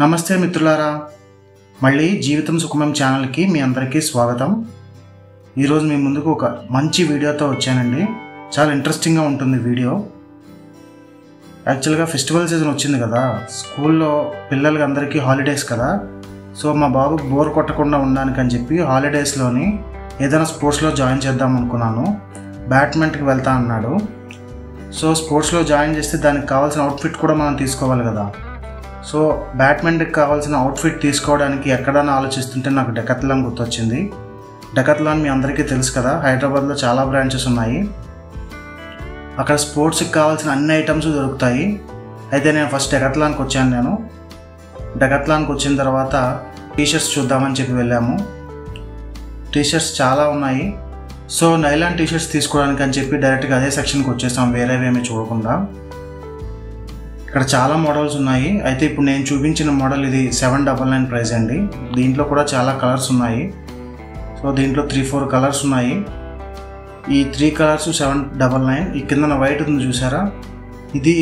నమస్తే మిత్రులారా, మళ్ళీ జీవితం సుఖమం ఛానల్కి మీ అందరికీ స్వాగతం. ఈరోజు మీ ముందుకు ఒక మంచి వీడియోతో వచ్చానండి. చాలా ఇంట్రెస్టింగ్గా ఉంటుంది వీడియో. యాక్చువల్గా ఫెస్టివల్ సీజన్ వచ్చింది కదా, స్కూల్లో పిల్లలకి అందరికీ హాలిడేస్ కదా. సో మా బాబు బోర్ కొట్టకుండా ఉండడానికని చెప్పి హాలిడేస్లోని ఏదైనా స్పోర్ట్స్లో జాయిన్ చేద్దాం అనుకున్నాను. బ్యాడ్మింటన్కి వెళ్తా అన్నాడు. సో స్పోర్ట్స్లో జాయిన్ చేస్తే దానికి కావాల్సిన అవుట్ఫిట్ కూడా మనం తీసుకోవాలి కదా. సో బ్యాడ్మింటన్కి కావాల్సిన అవుట్ఫిట్ తీసుకోవడానికి ఎక్కడైనా ఆలోచిస్తుంటే నాకు డెకాథ్లాన్ గుర్తొచ్చింది. డెకాథ్లాన్ మీ అందరికీ తెలుసు కదా, హైదరాబాద్లో చాలా బ్రాంచెస్ ఉన్నాయి. అక్కడ స్పోర్ట్స్కి కావాల్సిన అన్ని ఐటమ్స్ దొరుకుతాయి. అయితే నేను ఫస్ట్ డెకాథ్లాన్కి వచ్చాను. డెకాథ్లాన్కి వచ్చిన తర్వాత టీషర్ట్స్ చూద్దామని చెప్పి వెళ్ళాము. టీషర్ట్స్ చాలా ఉన్నాయి. సో నైలాన్ టీషర్ట్స్ తీసుకోవడానికి అని చెప్పి డైరెక్ట్గా అదే సెక్షన్కి వచ్చేసాం, వేరేవేమీ చూడకుండా. ఇక్కడ చాలా మోడల్స్ ఉన్నాయి. అయితే ఇప్పుడు నేను చూపించిన మోడల్ ఇది 799 ప్రైస్ అండి. దీంట్లో కూడా చాలా కలర్స్ ఉన్నాయి. సో దీంట్లో 3-4 కలర్స్ ఉన్నాయి. ఈ 3 కలర్స్ 799. ఈ కింద వైట్ ఉంది చూసారా, ఇది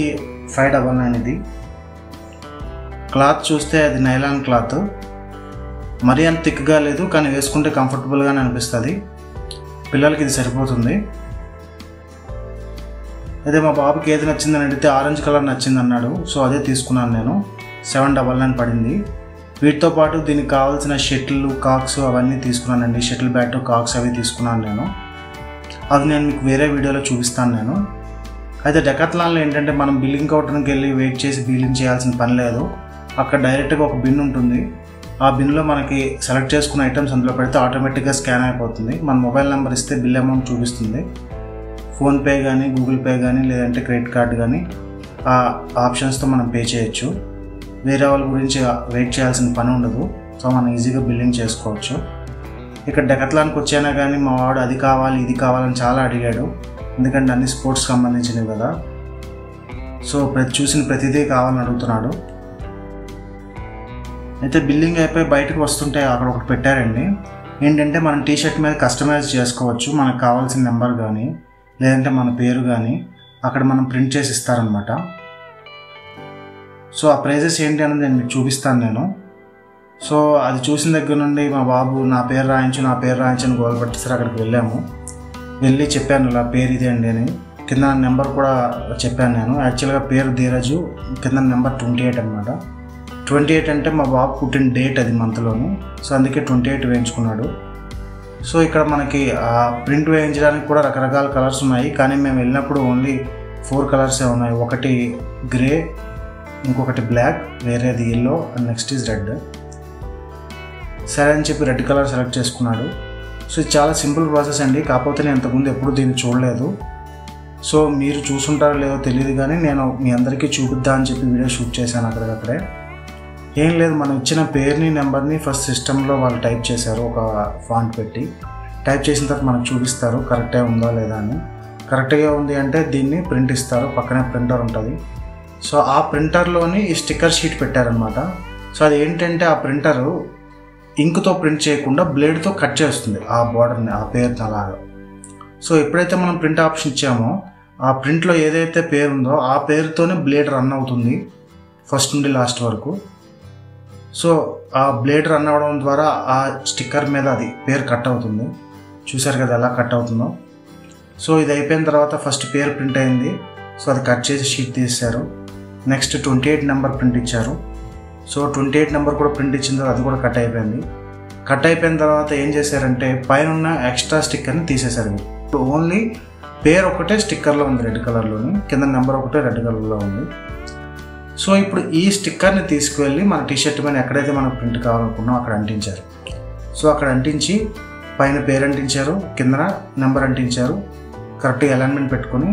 599. ఇది క్లాత్ చూస్తే అది నైలాన్ క్లాత్. మరీ అంత థిక్గా లేదు, కానీ వేసుకుంటే కంఫర్టబుల్గానే అనిపిస్తుంది. పిల్లలకి ఇది సరిపోతుంది. అయితే మా బాబుకి ఏది నచ్చిందని అడిగితే ఆరెంజ్ కలర్ నచ్చింది అన్నాడు. సో అదే తీసుకున్నాను నేను. 799 పడింది. వీటితో పాటు దీనికి కావాల్సిన షటిల్, కాక్స్ అవన్నీ తీసుకున్నానండి. షటిల్ బ్యాట్, కాక్స్ అవి తీసుకున్నాను నేను. అది నేను మీకు వేరే వీడియోలో చూపిస్తాను నేను. అయితే డెకాథ్లాన్లో ఏంటంటే మనం బిల్లింగ్ కౌంటర్కి వెళ్ళి వెయిట్ చేసి బిల్లింగ్ చేయాల్సిన పని లేదు. అక్కడ డైరెక్ట్గా ఒక బిన్ ఉంటుంది. ఆ బిన్లో మనకి సెలెక్ట్ చేసుకున్న ఐటమ్స్ అందులో పెడితే ఆటోమేటిక్గా స్కాన్ అయిపోతుంది. మన మొబైల్ నెంబర్ ఇస్తే బిల్ అమౌంట్ చూపిస్తుంది. ఫోన్పే కానీ, గూగుల్ పే కానీ, లేదంటే క్రెడిట్ కార్డ్ కానీ ఆ ఆప్షన్స్తో మనం పే చేయొచ్చు. వేరే వాళ్ళ గురించి వెయిట్ చేయాల్సిన పని ఉండదు. సో మనం ఈజీగా బిల్లింగ్ చేసుకోవచ్చు. ఇక్కడ డెకాథ్లాన్కి వచ్చానా కానీ మా వాడు అది కావాలి ఇది కావాలని చాలా అడిగాడు. ఎందుకంటే అన్ని స్పోర్ట్స్ సంబంధించినవి కదా. సో చూసిన ప్రతిదీ కావాలని అడుగుతున్నాడు. అయితే బిల్లింగ్ అయిపోయి బయటకు వస్తుంటే అక్కడ ఒకటి పెట్టారండి. ఏంటంటే మనం టీషర్ట్ మీద కస్టమైజ్ చేసుకోవచ్చు. మనకు కావాల్సిన నెంబర్ కానీ, లేదంటే మన పేరు కానీ అక్కడ మనం ప్రింట్ చేసి ఇస్తారనమాట. సో ఆ ప్రైజెస్ ఏంటి అనేది నేను మీకు చూపిస్తాను నేను. సో అది చూసిన దగ్గర నుండి మా బాబు నా పేరు రాయించు అని గోల్ పెట్టేసరి అక్కడికి వెళ్ళాము. వెళ్ళి చెప్పాను ఇలా పేరు ఇదే అండి అని. కింద నెంబర్ కూడా చెప్పాను నేను. యాక్చువల్గా పేరు ధీరజు, కింద నెంబర్ 28 అనమాట. 28 అంటే మా బాబు పుట్టిన డేట్ అది మంత్లోను. సో అందుకే 28 వేయించుకున్నాడు. సో ఇక్కడ మనకి ప్రింట్ వేయించడానికి కూడా రకరకాల కలర్స్ ఉన్నాయి. కానీ మేము వెళ్ళినప్పుడు ఓన్లీ 4 కలర్సే ఉన్నాయి. ఒకటి గ్రే, ఇంకొకటి బ్లాక్, వేరేది yellow, and next is red. సరే అని చెప్పి రెడ్ కలర్ సెలెక్ట్ చేసుకున్నాడు. సో ఇది చాలా సింపుల్ ప్రాసెస్ అండి. కాకపోతే నేను ఇంతకుముందు ఎప్పుడు దీన్ని చూడలేదు. సో మీరు చూసుంటారో లేదో తెలియదు, కానీ నేను మీ అందరికీ చూపిద్దా అని చెప్పి వీడియో షూట్ చేశాను అక్కడికక్కడే. ఏం లేదు, మనం ఇచ్చిన పేరుని, నెంబర్ని ఫస్ట్ సిస్టంలో వాళ్ళు టైప్ చేశారు. ఒక ఫాంట్ పెట్టి టైప్ చేసిన తర్వాత మనకు చూపిస్తారు కరెక్టే ఉందా లేదా అని. కరెక్ట్గా ఉంది అంటే దీన్ని ప్రింట్ ఇస్తారు. పక్కనే ప్రింటర్ ఉంటుంది. సో ఆ ప్రింటర్లోని ఈ స్టిక్కర్ షీట్ పెట్టారనమాట. సో అది ఏంటంటే ఆ ప్రింటరు ఇంకుతో ప్రింట్ చేయకుండా బ్లేడ్తో కట్ చేస్తుంది ఆ బార్డర్ని, ఆ పేరుని అలాగా. సో ఎప్పుడైతే మనం ప్రింట్ ఆప్షన్ ఇచ్చామో ఆ ప్రింట్లో ఏదైతే పేరు ఉందో ఆ పేరుతోనే బ్లేడ్ రన్ అవుతుంది ఫస్ట్ నుండి లాస్ట్ వరకు. సో ఆ బ్లేడ్ రన్ అవ్వడం ద్వారా ఆ స్టిక్కర్ మీద అది పేరు కట్ అవుతుంది. చూసారు కదా ఎలా కట్ అవుతుందో. సో ఇది అయిపోయిన తర్వాత ఫస్ట్ పేరు ప్రింట్ అయింది. సో అది కట్ చేసి షీట్ తీశారు. నెక్స్ట్ 28 నెంబర్ ప్రింట్ ఇచ్చారు. సో 28 నెంబర్ కూడా ప్రింట్ ఇచ్చిన తర్వాత అది కూడా కట్ అయిపోయింది. కట్ అయిపోయిన తర్వాత ఏం చేశారంటే పైన ఉన్న ఎక్స్ట్రా స్టిక్కర్ని తీసేశారు. ఇప్పుడు ఓన్లీ పేరు ఒకటే స్టిక్కర్లో ఉంది రెడ్ కలర్లోని, కింద నెంబర్ ఒకటే రెడ్ కలర్లో ఉంది. సో ఇప్పుడు ఈ స్టిక్కర్ని తీసుకువెళ్ళి మన టీషర్ట్ మీద ఎక్కడైతే మనకు ప్రింట్ కావాలనుకున్నామో అక్కడ అంటించారు. సో అక్కడ అంటించి పైన పేరు అంటించారు, కింద నెంబర్ అంటించారు. కరెక్ట్గా అలైన్మెంట్ పెట్టుకొని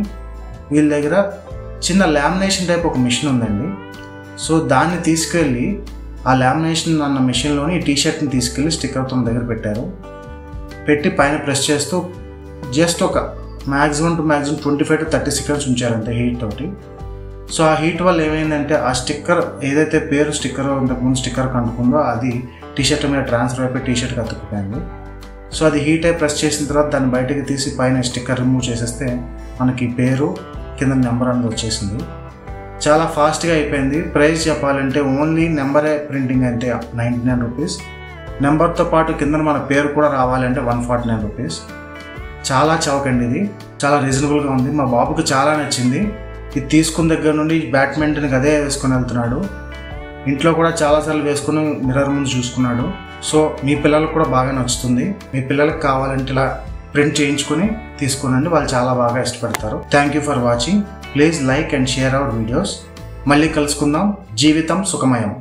వీళ్ళ దగ్గర చిన్న లామినేషన్ టైప్ ఒక మిషన్ ఉందండి. సో దాన్ని తీసుకెళ్ళి ఆ లామినేషన్ అన్న మిషన్లోని ఈ టీషర్ట్ని తీసుకెళ్ళి స్టిక్కర్తో దగ్గర పెట్టారు. పెట్టి పైన ప్రెస్ చేస్తూ జస్ట్ ఒక మ్యాక్సిమం 25 to 30 సెకండ్స్ ఉంచారంటే హీట్ తోటి. సో ఆ హీట్ వల్ల ఏమైందంటే ఆ స్టిక్కర్ ఏదైతే పేరు స్టిక్కర్ ఇంతకుముందు స్టిక్కర్ కంటుకుందో అది టీషర్ట్ మీద ట్రాన్స్ఫర్ అయిపోయి టీషర్ట్కి అతుక్కుపోయింది. సో అది హీట్ అయి ప్రెస్ చేసిన తర్వాత దాన్ని బయటకు తీసి పైన స్టిక్కర్ రిమూవ్ చేసేస్తే మనకి పేరు, కింద నెంబర్ అనేది వచ్చేసింది. చాలా ఫాస్ట్గా అయిపోయింది. ప్రైస్ చెప్పాలంటే ఓన్లీ నెంబరే ప్రింటింగ్ అంటే 99 రూపీస్. నెంబర్తో పాటు కింద మన పేరు కూడా రావాలంటే 149 రూపీస్. చాలా చౌకండి, ఇది చాలా రీజనబుల్గా ఉంది. మా బాబుకి చాలా నచ్చింది. ఇది తీసుకున్న దగ్గర నుండి బ్యాడ్మింటన్కి అదే వేసుకొని వెళ్తున్నాడు. ఇంట్లో కూడా చాలాసార్లు వేసుకుని మిర్రర్ ముందు చూసుకున్నాడు. సో మీ పిల్లలకు కూడా బాగా నచ్చుతుంది. మీ పిల్లలకు కావాలంటే ఇలా ప్రింట్ చేయించుకొని తీసుకునండి, వాళ్ళు చాలా బాగా ఇష్టపడతారు. Thank you for watching. Please like and share our videos. మళ్ళీ కలుసుకుందాం. జీవితం సుఖమయం.